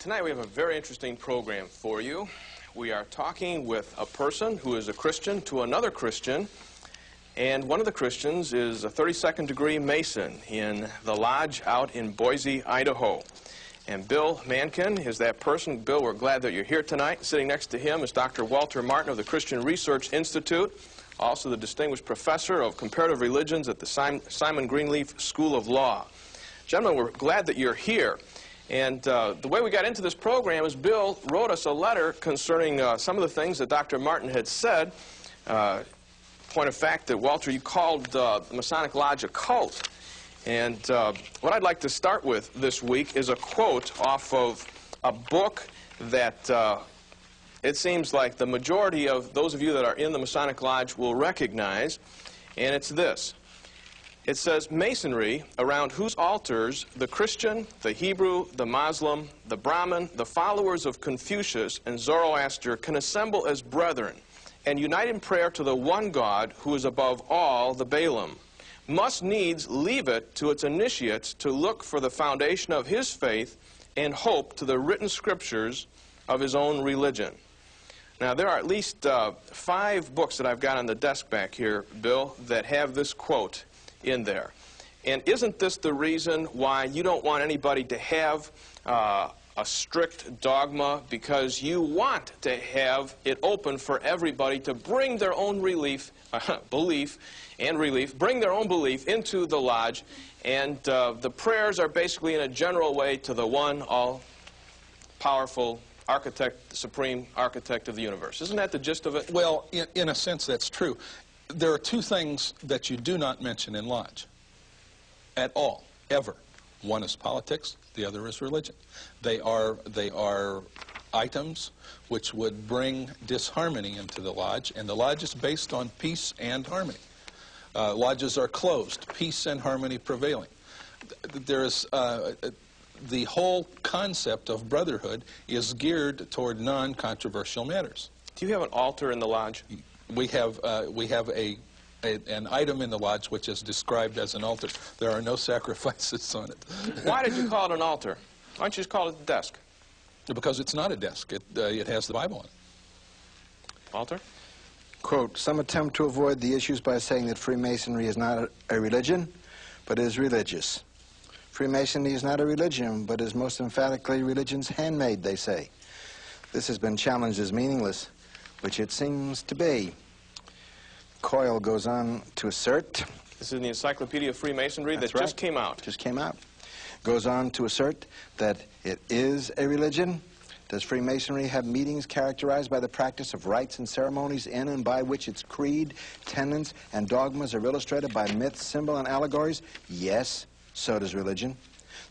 Tonight we have a very interesting program for you. We are talking with a person who is a Christian to another Christian, and one of the Christians is a 32nd degree Mason in the lodge out in Boise, Idaho. And Bill Mankin is that person. Bill, we're glad that you're here tonight. Sitting next to him is Dr. Walter Martin of the Christian Research Institute, also the distinguished professor of comparative religions at the Simon Greenleaf School of Law. Gentlemen, we're glad that you're here. And the way we got into this program is Bill wrote us a letter concerning some of the things that Dr. Martin had said. Point of fact that, Walter, you called the Masonic Lodge a cult. And what I'd like to start with this week is a quote off of a book that it seems like the majority of those of you that are in the Masonic Lodge will recognize. And it's this. It says, Masonry, around whose altars the Christian, the Hebrew, the Muslim, the Brahmin, the followers of Confucius and Zoroaster can assemble as brethren and unite in prayer to the one God who is above all the Balaam, must needs leave it to its initiates to look for the foundation of his faith and hope to the written scriptures of his own religion. Now, there are at least 5 books that I've got on the desk back here, Bill, that have this quote in there. And isn't this the reason why you don't want anybody to have a strict dogma? Because you want to have it open for everybody to bring their own belief bring their own belief into the lodge, and the prayers are basically in a general way to the one all-powerful architect, the supreme architect of the universe. Isn't that the gist of it? Well, in a sense, that's true. There are 2 things that you do not mention in lodge at all, ever. One is politics, the other is religion. They are items which would bring disharmony into the lodge, and the lodge is based on peace and harmony. Lodges are closed, peace and harmony prevailing. There's the whole concept of brotherhood is geared toward non-controversial matters. Do you have an altar in the lodge? We have an item in the lodge which is described as an altar. There are no sacrifices on it. Why did you call it an altar? Why don't you just call it a desk? Because it's not a desk. It has the Bible on it. Altar? Quote, some attempt to avoid the issues by saying that Freemasonry is not a religion, but is religious. Freemasonry is not a religion, but is most emphatically religion's handmaid, they say. This has been challenged as meaningless, which it seems to be. Coyle goes on to assert. This is in the Encyclopedia of Freemasonry that right. just came out. Just came out. Goes on to assert that it is a religion. Does Freemasonry have meetings characterized by the practice of rites and ceremonies in and by which its creed, tenets, and dogmas are illustrated by myths, symbol, and allegories? Yes, so does religion.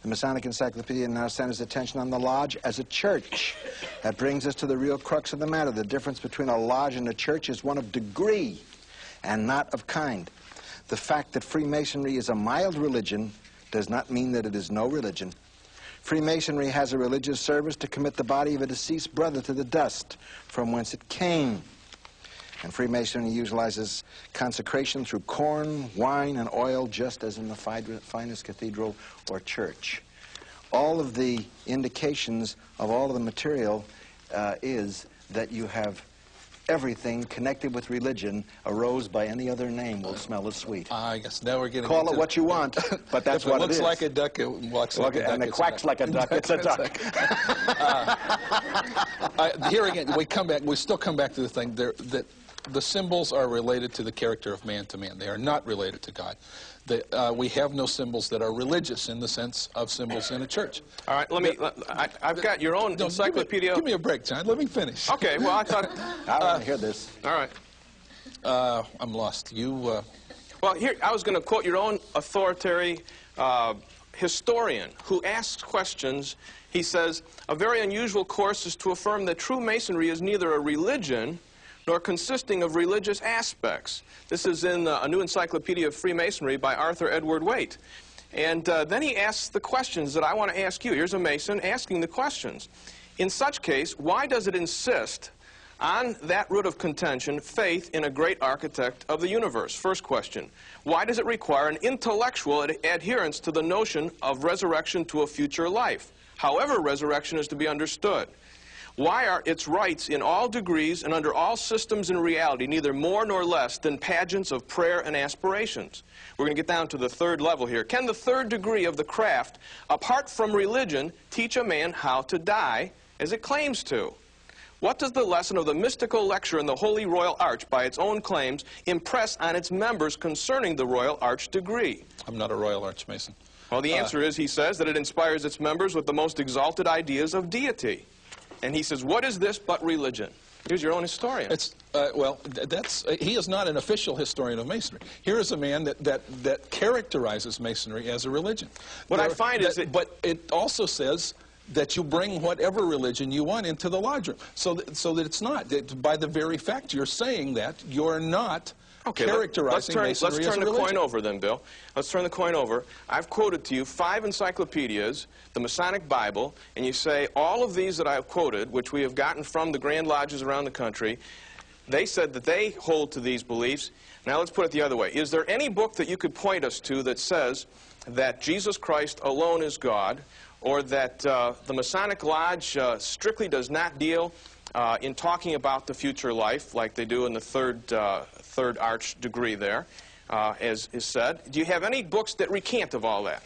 The Masonic Encyclopedia now centers attention on the lodge as a church. That brings us to the real crux of the matter. The difference between a lodge and a church is one of degree and not of kind. The fact that Freemasonry is a mild religion does not mean that it is no religion. Freemasonry has a religious service to commit the body of a deceased brother to the dust from whence it came. And Freemasonry utilizes consecration through corn, wine, and oil, just as in the finest cathedral or church. All of the indications of all of the material is that you have everything connected with religion arose by any other name will smell as sweet. I guess now we're getting Call it what you want, but that's what it is. If it looks like a duck, it walks like a duck. And it quacks like a duck, it's a duck. Here again, we still come back to the thing that the symbols are related to the character of man to man. They are not related to God. We have no symbols that are religious in the sense of symbols in a church. All right, I've got your own encyclopedia. Give me a break, John. Let me finish. Okay, well, I thought... I want to hear this. All right. I'm lost. Well, here, I was going to quote your own authority historian who asks questions. He says, a very unusual course is to affirm that true Masonry is neither a religion nor consisting of religious aspects. This is in a new Encyclopedia of Freemasonry by Arthur Edward Waite. And then he asks the questions that I want to ask you. Here's a Mason asking the questions. In such case, why does it insist on that root of contention, faith in a great architect of the universe? First question. Why does it require an intellectual adherence to the notion of resurrection to a future life? however resurrection is to be understood. Why are its rites in all degrees and under all systems and reality neither more nor less than pageants of prayer and aspirations? We're going to get down to the third level here. Can the third degree of the craft, apart from religion, teach a man how to die as it claims to? What does the lesson of the mystical lecture in the Holy Royal Arch, by its own claims, impress on its members concerning the Royal Arch degree? I'm not a Royal Arch Mason. Well, the answer is, he says, that it inspires its members with the most exalted ideas of deity. And he says, what is this but religion? Here's your own historian. He is not an official historian of Masonry. Here is a man that characterizes Masonry as a religion. What I find is that... But it also says that you bring whatever religion you want into the lodge room. So that it's not. By the very fact you're saying that, you're not characterizing Masonry as a religion. Let's turn the coin over then, Bill. Let's turn the coin over. I've quoted to you 5 encyclopedias, the Masonic Bible, and you say all of these that I've quoted, which we have gotten from the Grand Lodges around the country, they said that they hold to these beliefs. Now let's put it the other way. Is there any book that you could point us to that says that Jesus Christ alone is God, or that the Masonic Lodge strictly does not deal in talking about the future life like they do in the third arch degree there, as is said? Do you have any books that recant of all that?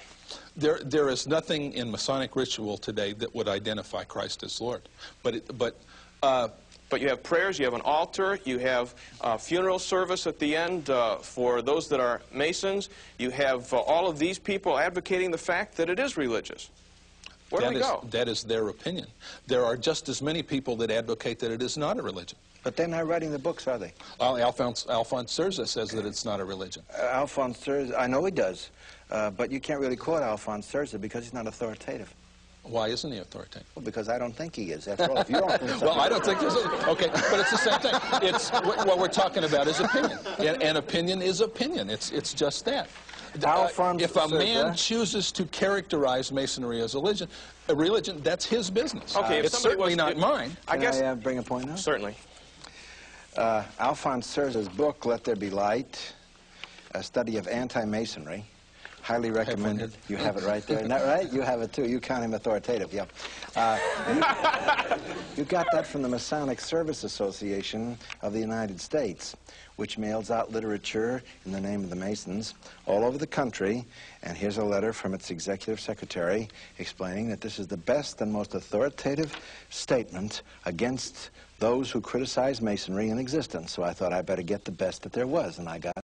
There is nothing in Masonic ritual today that would identify Christ as Lord. But you have prayers, you have an altar, you have a funeral service at the end for those that are Masons. You have all of these people advocating the fact that it is religious. Where do we go? That is their opinion. There are just as many people that advocate that it is not a religion. But they're not writing the books, are they? Alphonse Serza says that it's not a religion. Alphonse Serza, I know he does, but you can't really quote Alphonse Serza because he's not authoritative. Why isn't he authoritative? Well, because I don't think he is. After all, if you don't think well, I don't think there's a... Okay, but it's the same thing. What we're talking about is opinion. And opinion is opinion. It's just that. If a man chooses to characterize Masonry as a religion, that's his business. Okay, it's certainly not mine. Can I bring a point now? Certainly. Alphonse Serza's book, Let There Be Light, a study of anti-Masonry, highly recommended. You have it right there. Isn't that right? You have it too. You count him authoritative. Yep. You got that from the Masonic Service Association of the United States, which mails out literature in the name of the Masons all over the country. And here's a letter from its executive secretary explaining that this is the best and most authoritative statement against those who criticize Masonry in existence. So I thought I better get the best that there was, and I got